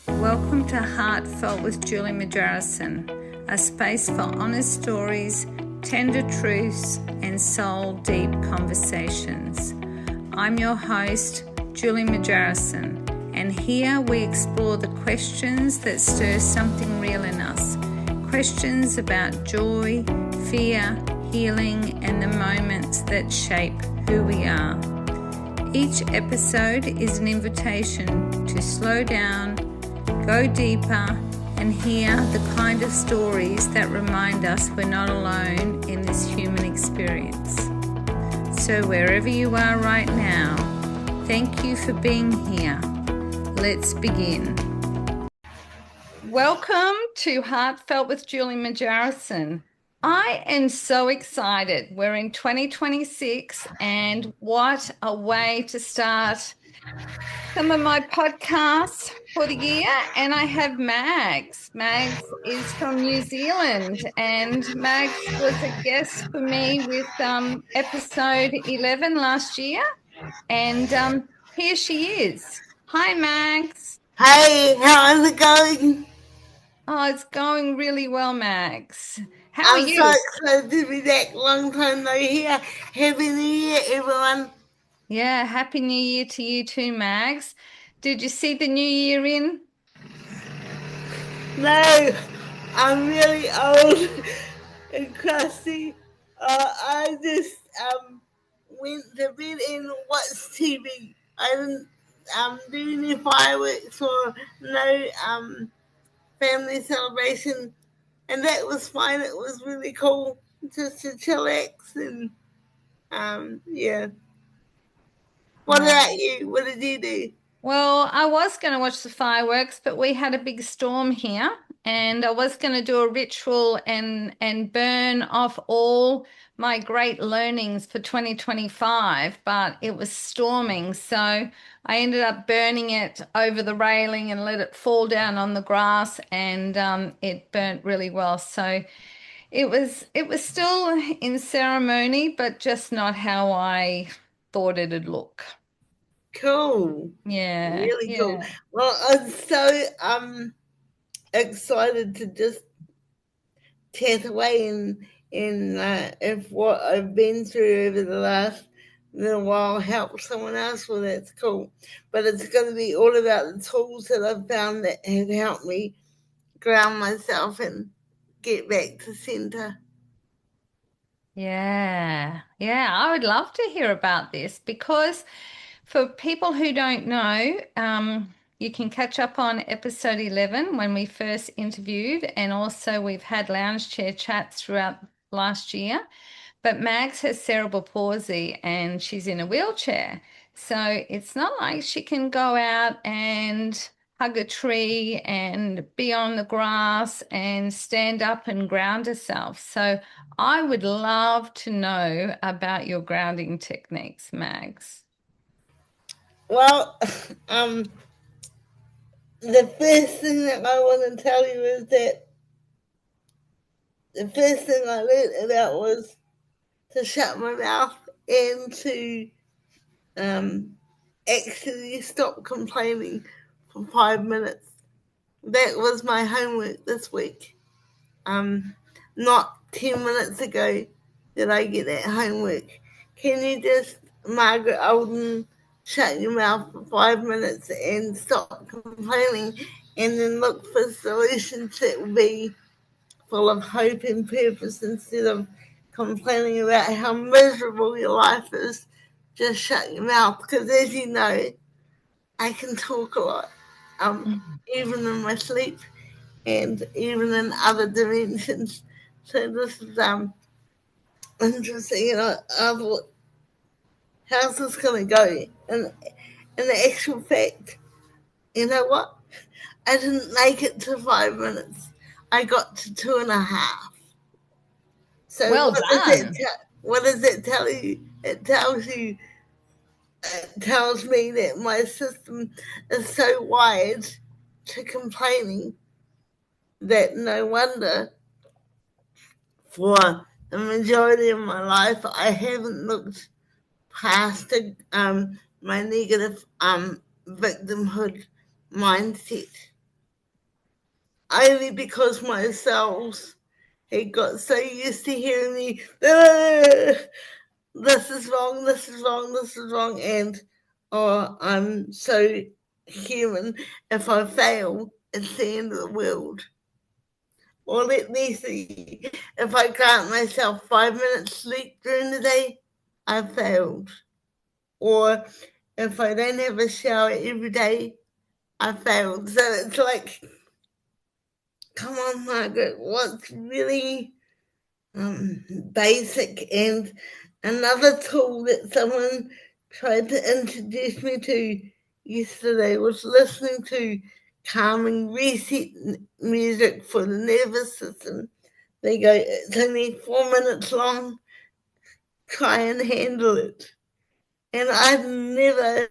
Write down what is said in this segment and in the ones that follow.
Welcome to Heartfelt with Julie Margerison, a space for honest stories, tender truths, and soul-deep conversations. I'm your host, Julie Margerison, and here we explore the questions that stir something real in us. Questions about joy, fear, healing, and the moments that shape who we are. Each episode is an invitation to slow down, go deeper, and hear the kind of stories that remind us we're not alone in this human experience. So wherever you are right now, thank you for being here. Let's begin. Welcome to Heartfelt with Julie Margerison. I am so excited. We're in 2026, and what a way to start some of my podcasts for the year. And I have Mags. Mags is from New Zealand, and Mags was a guest for me with episode 11 last year. And here she is. Hi, Mags. Hey, how's it going? Oh, it's going really well, Mags. How are I'm so you? excited to be back. Long time no hear. Happy New Year, everyone. Yeah, Happy New Year to you too, Mags. Did you see the new year in? No, I'm really old and crusty. I just went to bed and watched TV. I didn't do any fireworks or no family celebration, and that was fine. It was really cool just to chillax and yeah. What No. about you? What did you do? Well, I was going to watch the fireworks, but we had a big storm here, and I was going to do a ritual and burn off all my great learnings for 2025, but it was storming, so I ended up burning it over the railing and let it fall down on the grass, and it burnt really well. So it was still in ceremony, but just not how I thought it'd look. Cool. Yeah, Really cool. yeah. Well, I'm so excited to just chat away and if what I've been through over the last little while helps someone else, well, that's cool. But it's going to be all about the tools that I've found that have helped me ground myself and get back to center. Yeah, yeah, I would love to hear about this because for people who don't know, you can catch up on episode 11 when we first interviewed, and also we've had lounge chair chats throughout last year. But Mags has cerebral palsy and she's in a wheelchair. So it's not like she can go out and hug a tree and be on the grass and stand up and ground herself. So I would love to know about your grounding techniques, Mags. Well, the first thing that I want to tell you is that the first thing I learned about was to shut my mouth and to um, actually stop complaining for 5 minutes. That was my homework this week. Not 10 minutes ago did I get that homework. Can you just, Margaret Olden, shut your mouth for 5 minutes and stop complaining and then look for solutions that will be full of hope and purpose instead of complaining about how miserable your life is? Just shut your mouth, because as you know, I can talk a lot, even in my sleep and even in other dimensions. So this is interesting. I thought, how's this going to go? And in the actual fact, you know what? I didn't make it to 5 minutes. I got to 2.5. So Well done. what does it tell you? It tells me that my system is so wired to complaining that no wonder for the majority of my life I haven't looked past my negative victimhood mindset. only because my cells had got so used to hearing me, this is wrong, this is wrong, this is wrong, and I'm so human. If I fail, it's the end of the world. Or let me see, if I grant myself 5 minutes sleep during the day, I've failed. Or if I don't have a shower every day, I failed. So it's like, come on, Margaret, what's really basic? And another tool that someone tried to introduce me to yesterday was listening to calming reset music for the nervous system. They go, it's only 4 minutes long, try and handle it. And I'd never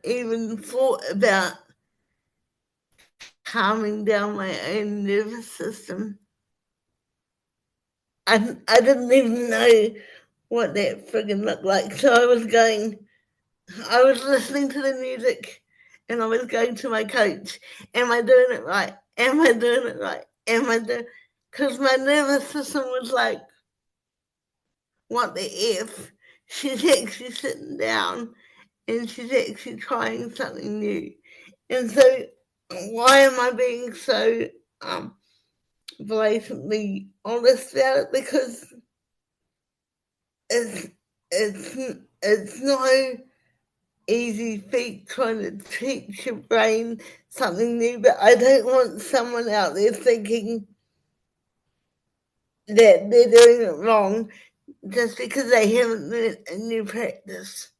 even thought about calming down my own nervous system. I didn't even know what that friggin' looked like. So I was listening to the music and I was going to my coach. Am I doing it right? Am I doing it right? Because my nervous system was like, what the F? She's actually sitting down and she's actually trying something new. And so why am I being so blatantly honest about it? Because it's no easy feat trying to teach your brain something new, but I don't want someone out there thinking that they're doing it wrong just because they haven't learned a new practice.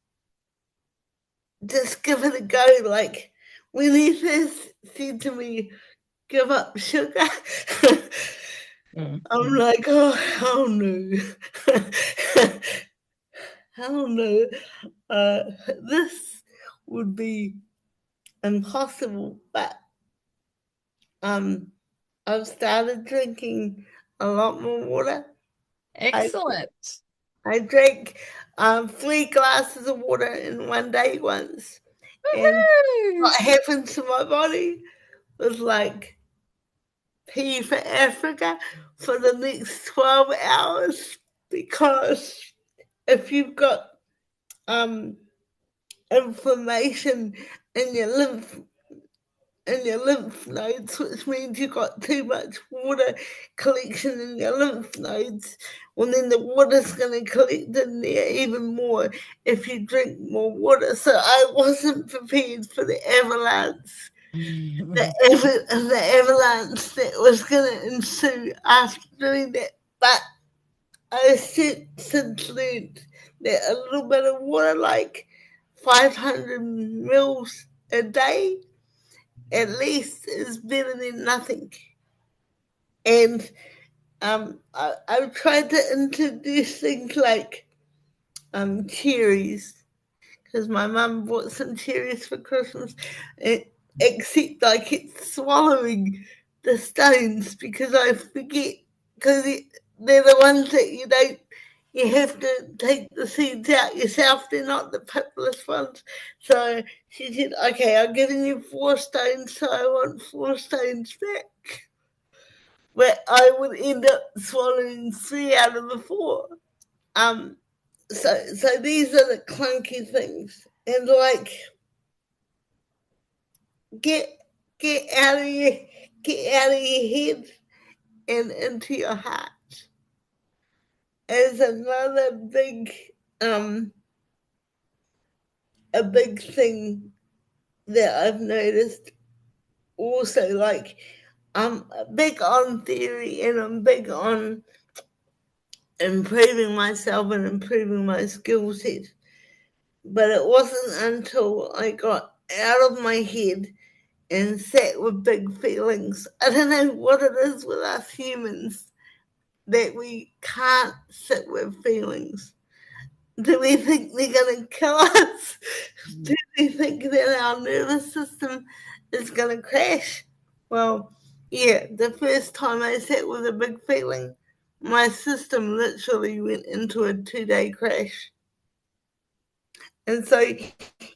Just give it a go. Like when he first said to me, give up sugar, I'm like, oh no. Hell no. This would be impossible, but I've started drinking a lot more water. Excellent. I drank 3 glasses of water in one day once. And what happened to my body was like pee for Africa for the next 12 hours. Because if you've got inflammation in your lymph nodes, which means you've got too much water collection in your lymph nodes, well then the water's going to collect in there even more if you drink more water. So I wasn't prepared for the avalanche. The avalanche that was going to ensue after doing that. But I've since learned that a little bit of water, like 500 mils a day, at least, is better than nothing. And I've tried to introduce things like cherries, because my mum bought some cherries for Christmas, except I keep swallowing the stones because I forget, because they're the ones that you have to take the seeds out yourself. They're not the pitless ones. So she said, okay, I'm giving you 4 stones, so I want 4 stones back. But I would end up swallowing 3 out of the 4. So these are the clunky things. And like, get out of your head and into your heart. As another big a big thing that I've noticed. Also, like, I'm big on theory and I'm big on improving myself and improving my skill set. But it wasn't until I got out of my head and sat with big feelings. I don't know what it is with us humans that we can't sit with feelings. Do we think they're going to kill us? Do we think that our nervous system is going to crash? Well, yeah, the first time I sat with a big feeling, my system literally went into a 2-day crash. And so,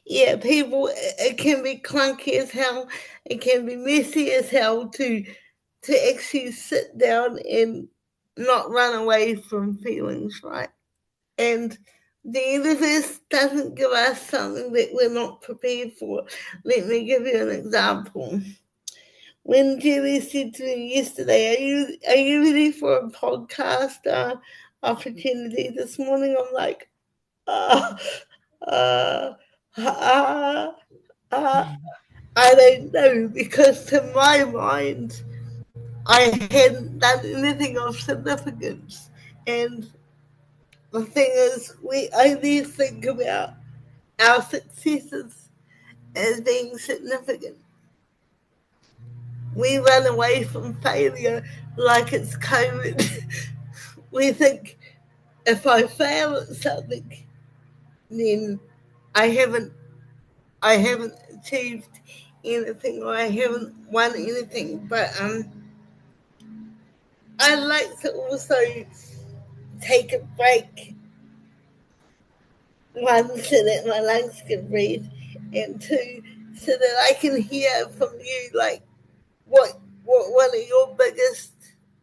yeah, people, it can be clunky as hell. It can be messy as hell to actually sit down and not run away from feelings, right? And the universe doesn't give us something that we're not prepared for. Let me give you an example. When Julie said to me yesterday, "Are you ready for a podcast opportunity this morning?" I'm like, uh, uh, uh, uh, I don't know, because to my mind, I hadn't done anything of significance. And the thing is, we only think about our successes as being significant. We run away from failure like it's COVID. We think, if I fail at something, then I haven't I haven't achieved anything, or I haven't won anything. But I like to also take a break, one, so that my lungs can breathe, and two, so that I can hear from you, like, what are your biggest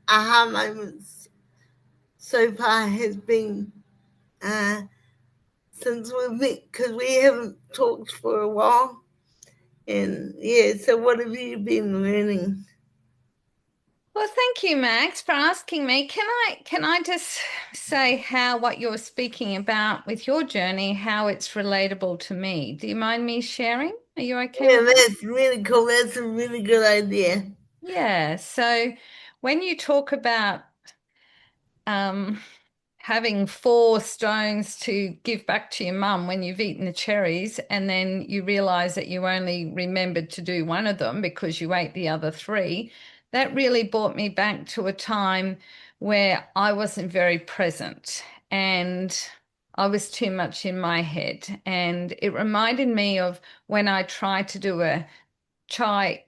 aha moments so far has been, uh, since we've met, because we haven't talked for a while. And yeah, so what have you been learning? Well, thank you, Max, for asking me. Can I just say how what you're speaking about with your journey, how it's relatable to me? Do you mind me sharing? Are you okay Yeah, with that? that's really cool. That's a really good idea. Yeah. So when you talk about um, having 4 stones to give back to your mum when you've eaten the cherries, and then you realize that you only remembered to do one of them because you ate the other three, that really brought me back to a time where I wasn't very present and I was too much in my head. And it reminded me of when I tried to do a I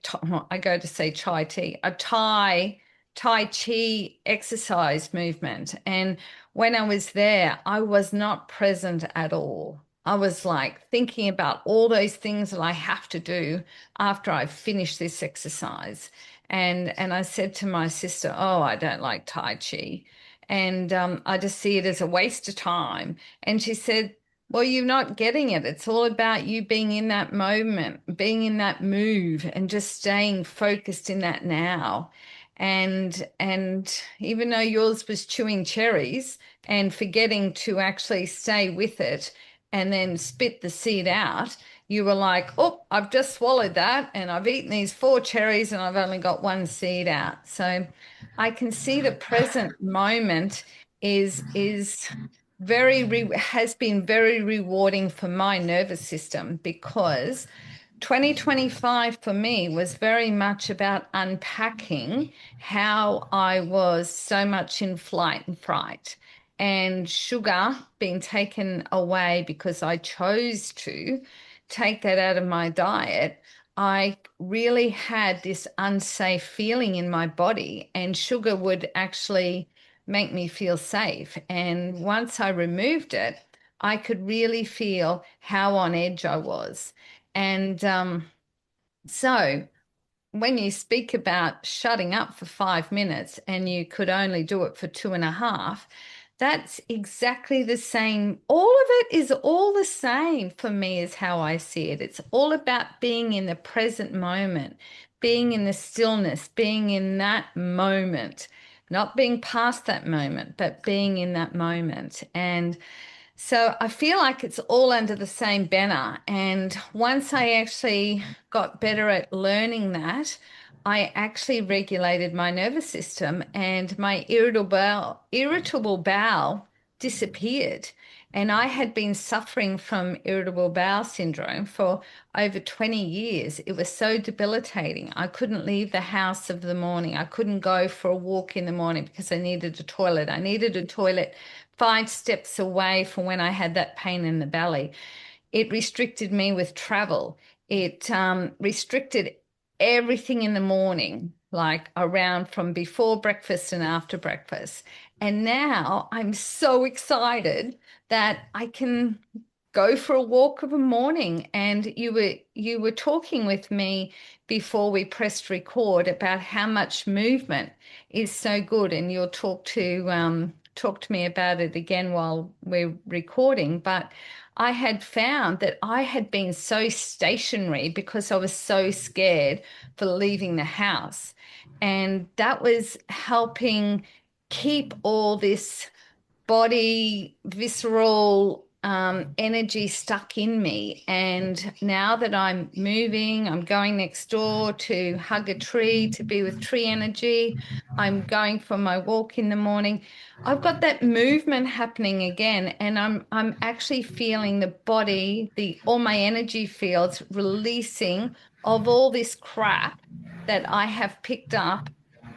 go to say chai tea, a Tai Chi exercise movement. And when I was there, I was not present at all. I was like thinking about all those things that I have to do after I finish this exercise. And I said to my sister, "Oh, I don't like Tai Chi." And I just see it as a waste of time. And she said, "Well, you're not getting it. It's all about you being in that moment, being in that move, and just staying focused in that now." And even though yours was chewing cherries and forgetting to actually stay with it and then spit the seed out, you were like, "Oh, I've just swallowed that and I've eaten these 4 cherries and I've only got one seed out." So I can see the present moment is has been very rewarding for my nervous system, because 2025 for me was very much about unpacking how I was so much in flight and fright, and sugar being taken away because I chose to take that out of my diet. I really had this unsafe feeling in my body, and sugar would actually make me feel safe. And once I removed it, I could really feel how on edge I was. And so when you speak about shutting up for 5 minutes and you could only do it for 2.5, that's exactly the same. All of it is all the same for me, is how I see it. It's all about being in the present moment, being in the stillness, being in that moment, not being past that moment, but being in that moment. And so I feel like it's all under the same banner. And once I actually got better at learning that, I actually regulated my nervous system, and my irritable bowel disappeared. And I had been suffering from irritable bowel syndrome for over 20 years. It was so debilitating. I couldn't leave the house of the morning. I couldn't go for a walk in the morning because I needed a toilet. I needed a toilet 5 steps away from when I had that pain in the belly. It restricted me with travel. It restricted everything in the morning, like around from before breakfast and after breakfast. And now I'm so excited that I can go for a walk of a morning. And you were talking with me before we pressed record about how much movement is so good, and you'll talk to me about it again while we're recording. But I had found that I had been so stationary because I was so scared for leaving the house, and that was helping keep all this body, visceral energy stuck in me. And now that I'm moving, I'm going next door to hug a tree, to be with tree energy. I'm going for my walk in the morning. I've got that movement happening again, and I'm actually feeling the body, all my energy fields releasing of all this crap that I have picked up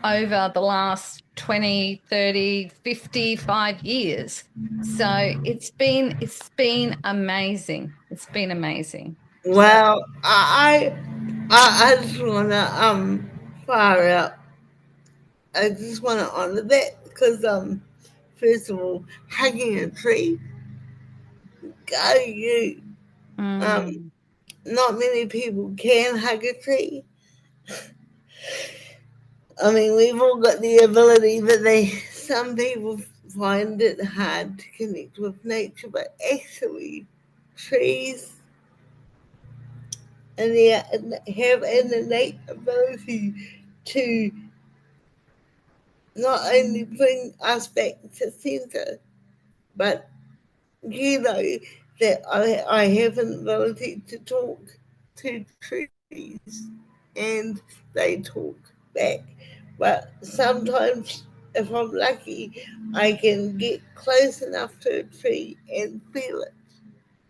over the last 20, 30, 55 years. So it's been amazing. It's been amazing. So Well, I just wanna fire up. I just wanna honor that because first of all, hugging a tree, go you. Um, mm, not many people can hug a tree. I mean, we've all got the ability, but some people find it hard to connect with nature. But actually, trees and they have an innate ability to not only bring us back to center, but you know that I have an ability to talk to trees and they talk back. But sometimes, if I'm lucky, I can get close enough to a tree and feel it.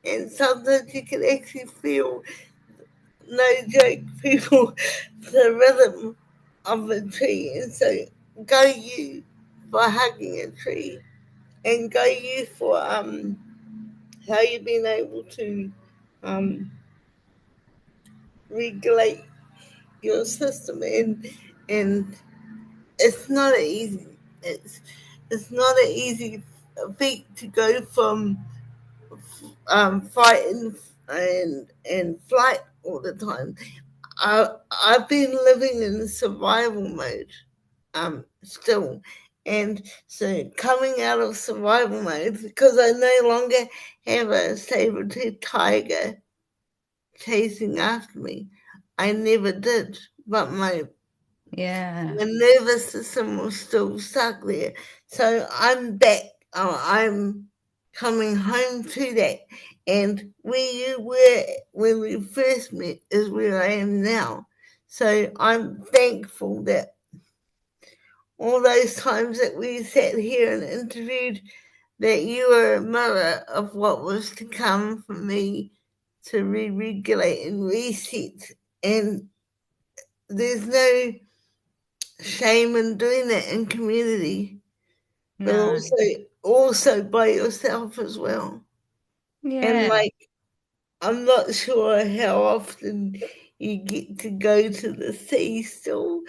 And sometimes you can actually feel, no joke, people, the rhythm of a tree. And so, go you for hugging a tree, and go you for how you've been able to um, regulate your system, and it's not easy. It's it's not an easy feat to go from fighting and flight all the time. I've been living in survival mode still, and so coming out of survival mode because I no longer have a saber-toothed tiger chasing after me. I never did, but yeah. my nervous system was still stuck there. So I'm back. I'm coming home to that. And where you were when we first met is where I am now. So I'm thankful that all those times that we sat here and interviewed, that you were a mirror of what was to come for me to re-regulate and reset. And there's no shame in doing that in community, but No. also by yourself as well. And Yeah. like, I'm not sure how often you get to go to the sea still,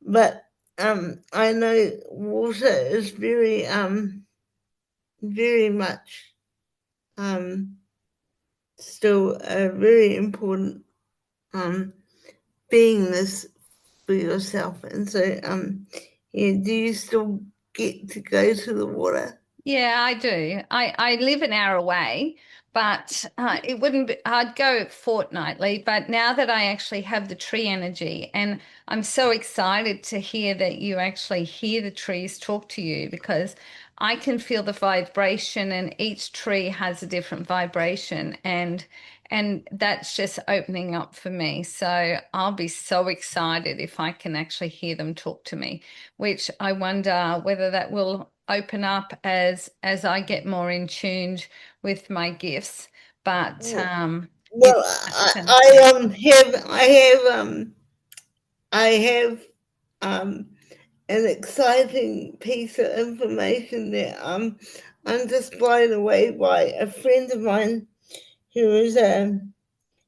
but I know water is very much um still a very important um beingness for yourself. And so yeah, do you still get to go to the water? Yeah, I do. I live an hour away, but it wouldn't be, I'd go fortnightly. But now that I actually have the tree energy, and I'm so excited to hear that you actually hear the trees talk to you, because I can feel the vibration, and each tree has a different vibration, and that's just opening up for me. So I'll be so excited if I can actually hear them talk to me, which I wonder whether that will open up as I get more in tune with my gifts. But Well, it's I have um an exciting piece of information that I'm just blown away by. A friend of mine who is a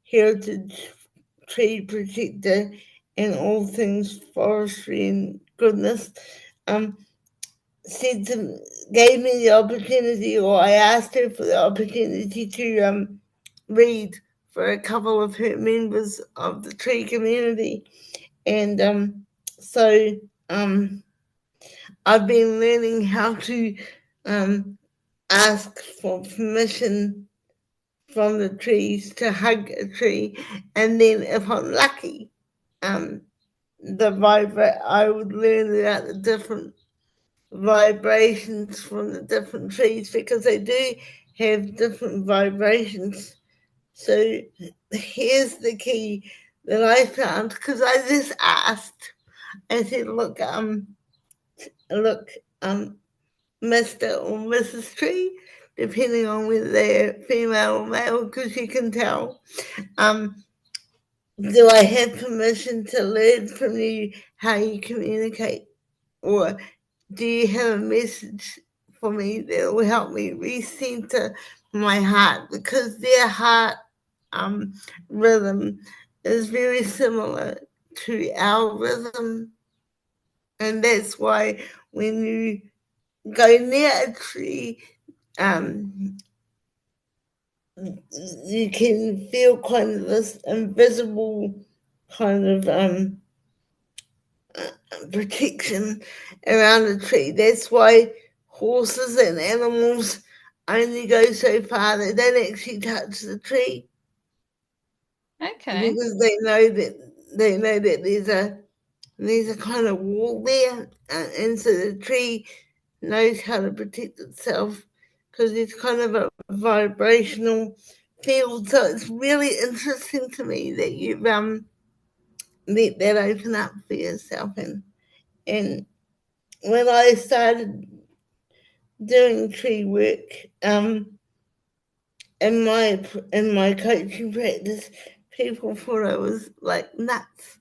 heritage tree protector and all things forestry and goodness. Um, gave me the opportunity, or I asked her for the opportunity to read for a couple of her members of the tree community. And so I've been learning how to ask for permission from the trees to hug a tree, and then if I'm lucky, I would learn about the different vibrations from the different trees, because they do have different vibrations. So here's the key that I found, because I just asked. I said, look, Mr. or Mrs. Tree, depending on whether they're female or male, because you can tell. Do I have permission to learn from you how you communicate? Or do you have a message for me that will help me recenter my heart? Because their heart rhythm is very similar to our rhythm. And that's why when you go near a tree, you can feel kind of this invisible kind of protection around the tree. That's why horses and animals only go so far. They don't actually touch the tree. Okay. Because they know that there's a kind of wall there, and so the tree knows how to protect itself, because it's kind of a vibrational field. So it's really interesting to me that you've let that open up for yourself. And when I started doing tree work in my coaching practice, people thought I was like nuts.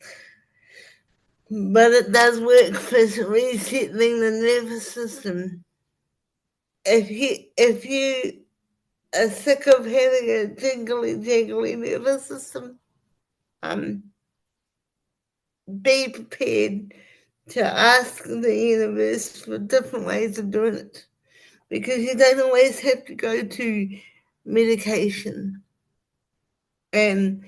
But it does work for resettling the nervous system. If you are sick of having a jingly nervous system, be prepared to ask the universe for different ways of doing it, because you don't always have to go to medication. And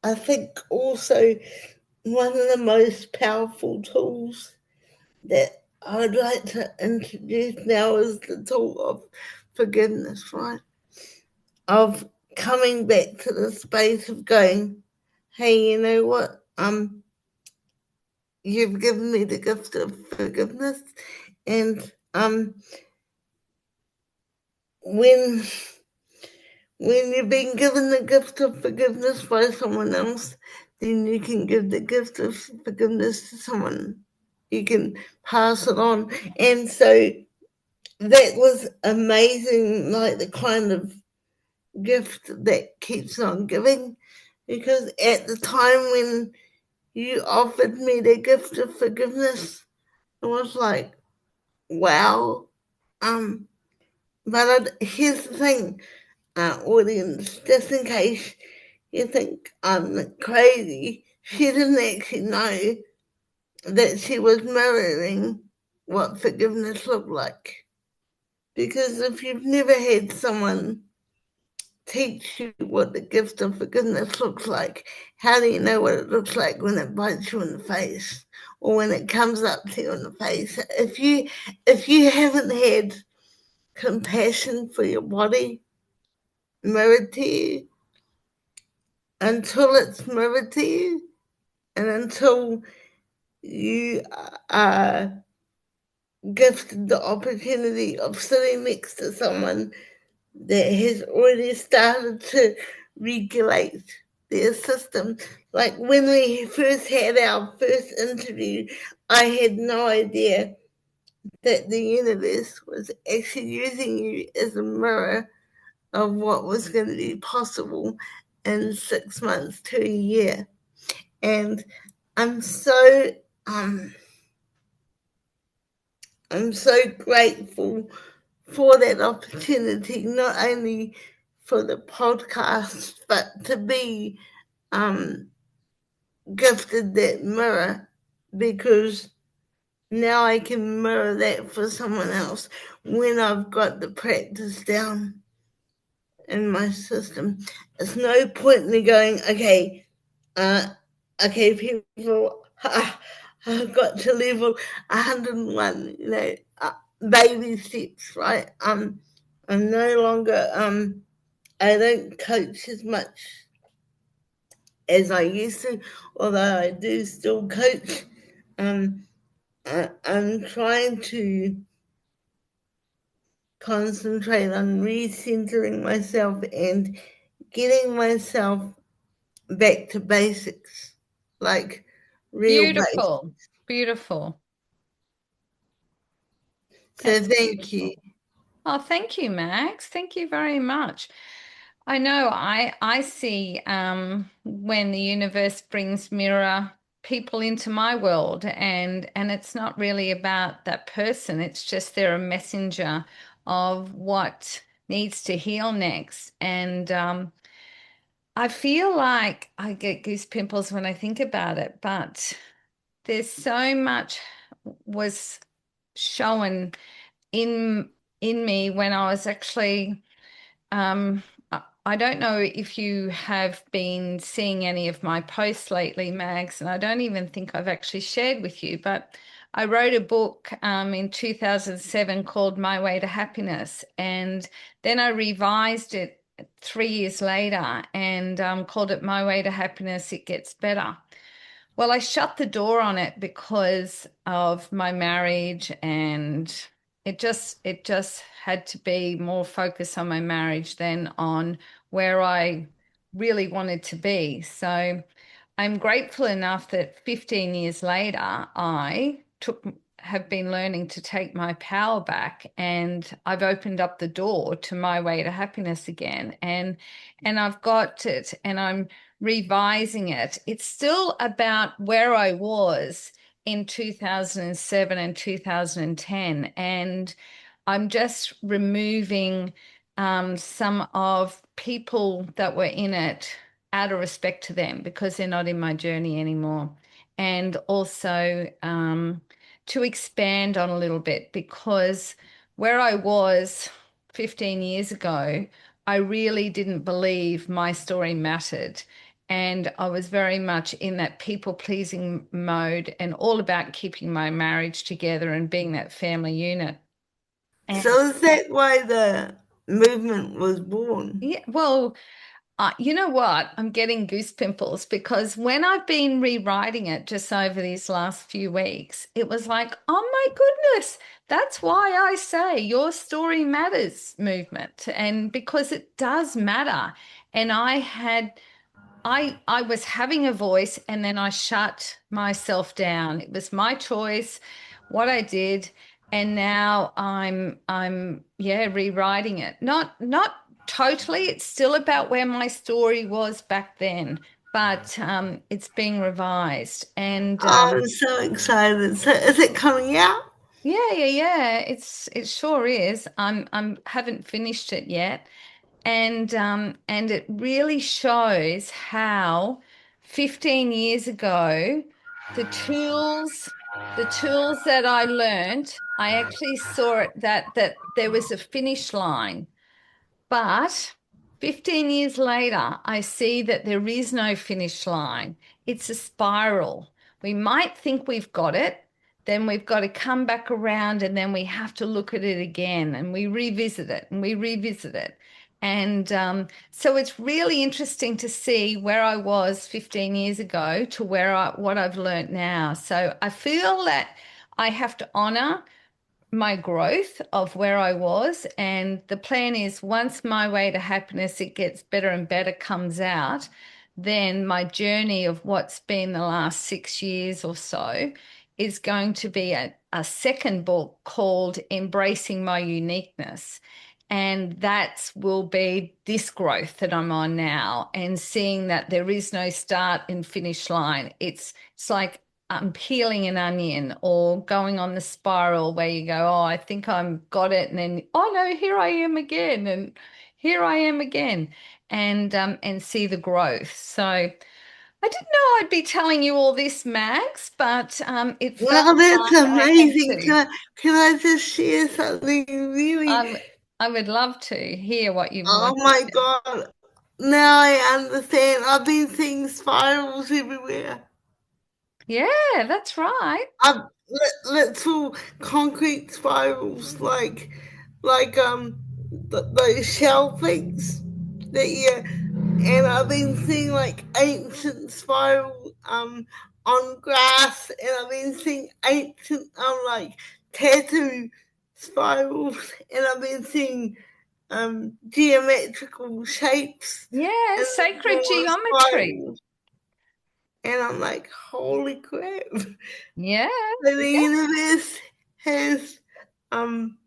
I think also one of the most powerful tools that I would like to introduce now is the tool of forgiveness, right? Of coming back to the space of going, hey, you know what? You've given me the gift of forgiveness, and when you've been given the gift of forgiveness by someone else, then you can give the gift of forgiveness to someone. You can pass it on. And so that was amazing, like the kind of gift that keeps on giving. Because at the time when you offered me the gift of forgiveness, it was like, wow. But here's the thing, audience, just in case you think I'm crazy, she didn't actually know that she was mirroring what forgiveness looked like. Because if you've never had someone teach you what the gift of forgiveness looks like, how do you know what it looks like when it bites you in the face, or when it comes up to you in the face? If you haven't had compassion for your body mirrored to you, until it's mirrored to you, and until you are gifted the opportunity of sitting next to someone that has already started to regulate their system. Like when we first had our first interview, I had no idea that the universe was actually using you as a mirror of what was going to be possible in 6 months to a year. And I'm so grateful for that opportunity, not only for the podcast, but to be gifted that mirror, because now I can mirror that for someone else when I've got the practice down in my system. There's no point in going, okay, people, I've got to level 101, baby steps, right? I'm no longer, I don't coach as much as I used to, although I do still coach. I'm trying to concentrate on recentering myself and getting myself back to basics, like real basics. Beautiful. Beautiful. So That's thank you. beautiful. Oh, thank you, Max. Thank you very much. I know I see when the universe brings mirror people into my world, and it's not really about that person. It's just they're a messenger of what needs to heal next. And I feel like I get goose pimples when I think about it, but there's so much was shown in in me when I was actually I don't know if you have been seeing any of my posts lately, Mags, and I don't even think I've actually shared with you, but I wrote a book in 2007 called My Way to Happiness, and then I revised it 3 years later and called it My Way to Happiness, It Gets Better. Well, I shut the door on it because of my marriage, and it just had to be more focused on my marriage than on where I really wanted to be. So I'm grateful enough that 15 years later I took have been learning to take my power back, and I've opened up the door to my way to happiness again, and I've got it, and I'm revising it. It's still about where I was in 2007 and 2010. And I'm just removing some of people that were in it out of respect to them because they're not in my journey anymore. And also to expand on a little bit because where I was 15 years ago, I really didn't believe my story mattered. And I was very much in that people pleasing mode and all about keeping my marriage together and being that family unit. And So is that why the movement was born? yeah, well, you know what? I'm getting goose pimples because when I've been rewriting it just over these last few weeks, it was like, oh my goodness, that's why I say your story matters movement. And because it does matter. And I was having a voice and then I shut myself down. It was my choice, what I did, and now I'm yeah, rewriting it. Not totally. It's still about where my story was back then, but it's being revised. And I'm so excited. So is it coming out? yeah. It sure is. I'm haven't finished it yet. And it really shows how 15 years ago the tools the tools that I learned, I actually saw it that there was a finish line, but 15 years later, I see that there is no finish line. It's a spiral. We might think we've got it, then we've got to come back around and then we have to look at it again and we revisit it and we revisit it. And so it's really interesting to see where I was 15 years ago to what I've learned now. So I feel that I have to honor my growth of where I was. And the plan is once my way to happiness, it gets better and better, comes out, then my journey of what's been the last 6 years or so is going to be a second book called Embracing My Uniqueness. And that will be this growth that I'm on now and seeing that there is no start and finish line. It's like peeling an onion or going on the spiral where you go, oh, I think I'm got it, and then oh no, here I am again, and here I am again, and see the growth. So I didn't know I'd be telling you all this, Max, but it felt Well, that's like I had amazing. to. Can I just share something really? Um, I would love to hear what you Oh want to my share. God. Now I understand. I've been seeing spirals everywhere. Yeah, that's right. I've little concrete spirals like those shell things that you and I've been seeing like ancient spiral on grass, and I've been seeing ancient like tattoo spirals, and I've been seeing geometrical shapes Yeah, and sacred more geometry. spirals, and I'm like, holy crap! Yeah, So the yeah. universe has um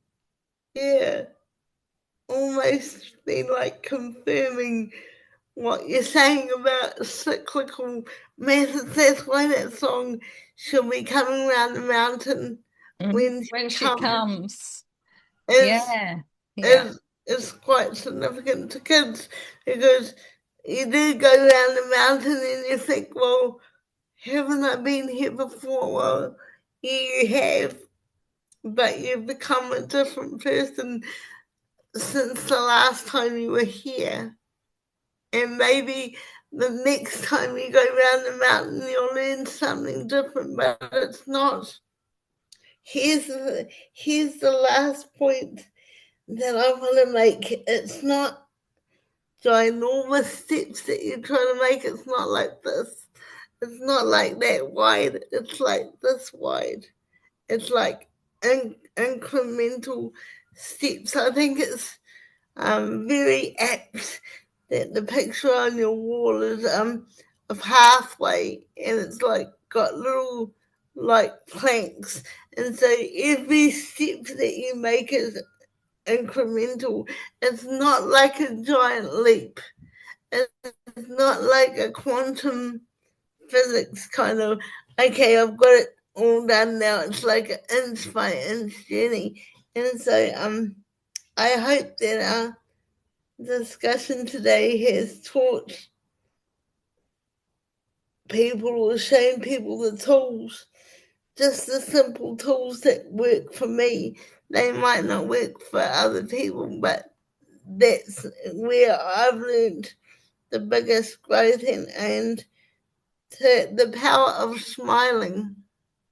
yeah almost been like confirming what you're saying about cyclical methods. That's why that song "She'll Be Coming Round the Mountain Mhm. When She When she Comes" comes. is Yeah, yeah. is is quite significant to kids, because you do go round the mountain and you think, well, haven't I been here before? Well, you have, but you've become a different person since the last time you were here. And maybe the next time you go around the mountain, you'll learn something different, but it's not. Here's the last point that I want to make. It's not ginormous steps that you're trying to make. It's not like this. It's not like that wide. It's like this wide. It's like incremental steps. I think it's very apt that the picture on your wall is a pathway, and it's like got little like planks, and so every step that you make is incremental. It's not like a giant leap. It's not like a quantum physics kind of, okay, I've got it all done now. It's like an inch by inch journey. And so I hope that discussion today has taught people or shown people the tools, just the simple tools that work for me. They might not work for other people, but that's where I've learned the biggest growth in, and to the power of smiling.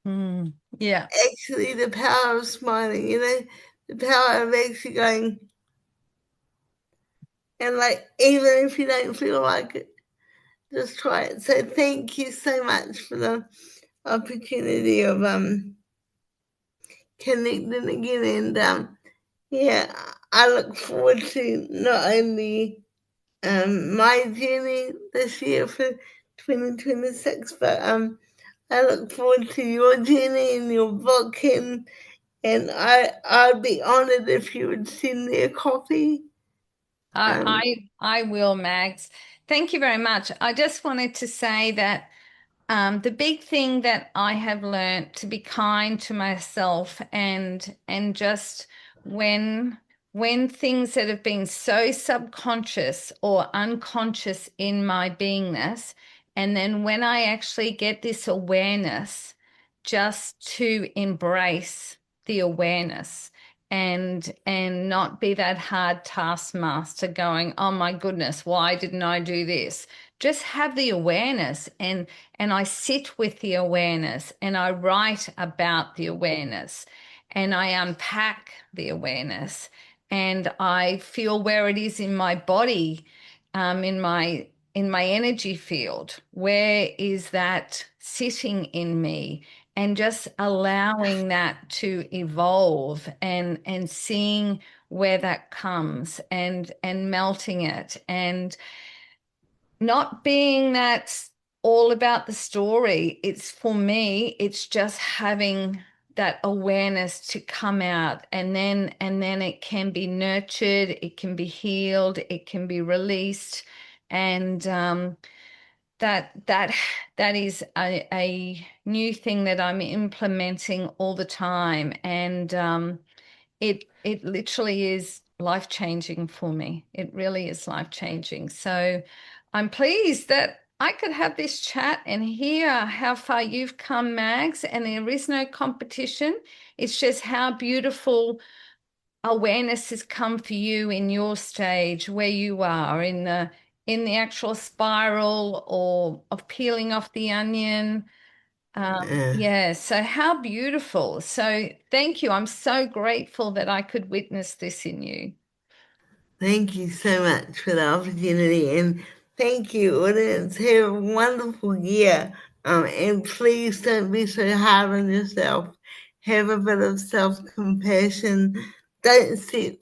Mm, yeah. Actually, the power of smiling, the power of actually going, and like, even if you don't feel like it, just try it. So thank you so much for the opportunity of connecting again, and yeah, I look forward to not only my journey this year for 2026, but I look forward to your journey and your book, and I'd be honored if you would send me a copy. Um, I will, Max. Thank you very much. I just wanted to say that the big thing that I have learned to be kind to myself and just when when things that have been so subconscious or unconscious in my beingness, and then when I actually get this awareness, just to embrace the awareness and not be that hard taskmaster going, oh my goodness, why didn't I do this? Just have the awareness, and I sit with the awareness, and I write about the awareness, and I unpack the awareness, and I feel where it is in my body, in my energy field. Where is that sitting in me? And just allowing that to evolve and seeing where that comes and melting it and not being that all about the story. It's for me, it's just having that awareness to come out, and then it can be nurtured, it can be healed, it can be released, and that that is a new thing that I'm implementing all the time, and it literally is life changing for me. It really is life changing. So I'm pleased that I could have this chat and hear how far you've come, Mags, and there is no competition. It's just how beautiful awareness has come for you in your stage where you are in the actual spiral or of peeling off the onion. Yeah. Yeah, so how beautiful. So thank you. I'm so grateful that I could witness this in you. Thank you so much for the opportunity, and thank you, audience. Have a wonderful year. And please don't be so hard on yourself. Have a bit of self-compassion. Don't set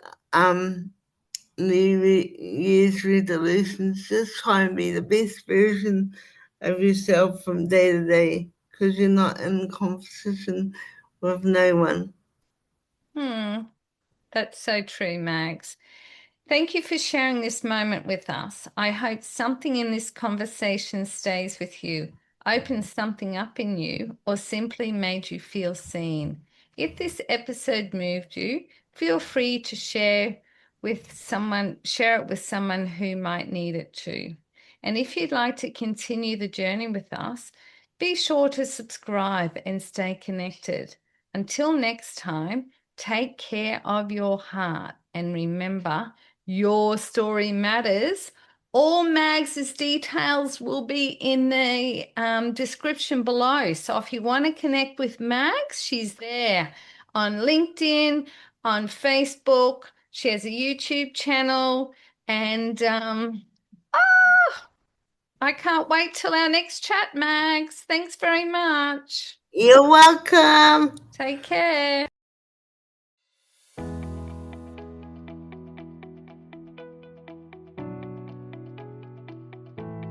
New Year's resolutions. Just try and be the best version of yourself from day to day, because you're not in competition with no one. That's so true, Mags. Thank you for sharing this moment with us. I hope something in this conversation stays with you, opened something up in you, or simply made you feel seen. If this episode moved you, feel free to share it with someone who might need it too. And if you'd like to continue the journey with us, be sure to subscribe and stay connected. Until next time, take care of your heart and remember, your story matters. All Mags's details will be in the description below. So if you want to connect with Mags, she's there on LinkedIn, on Facebook. She has a YouTube channel. And I can't wait till our next chat, Mags. Thanks very much. You're welcome. Take care.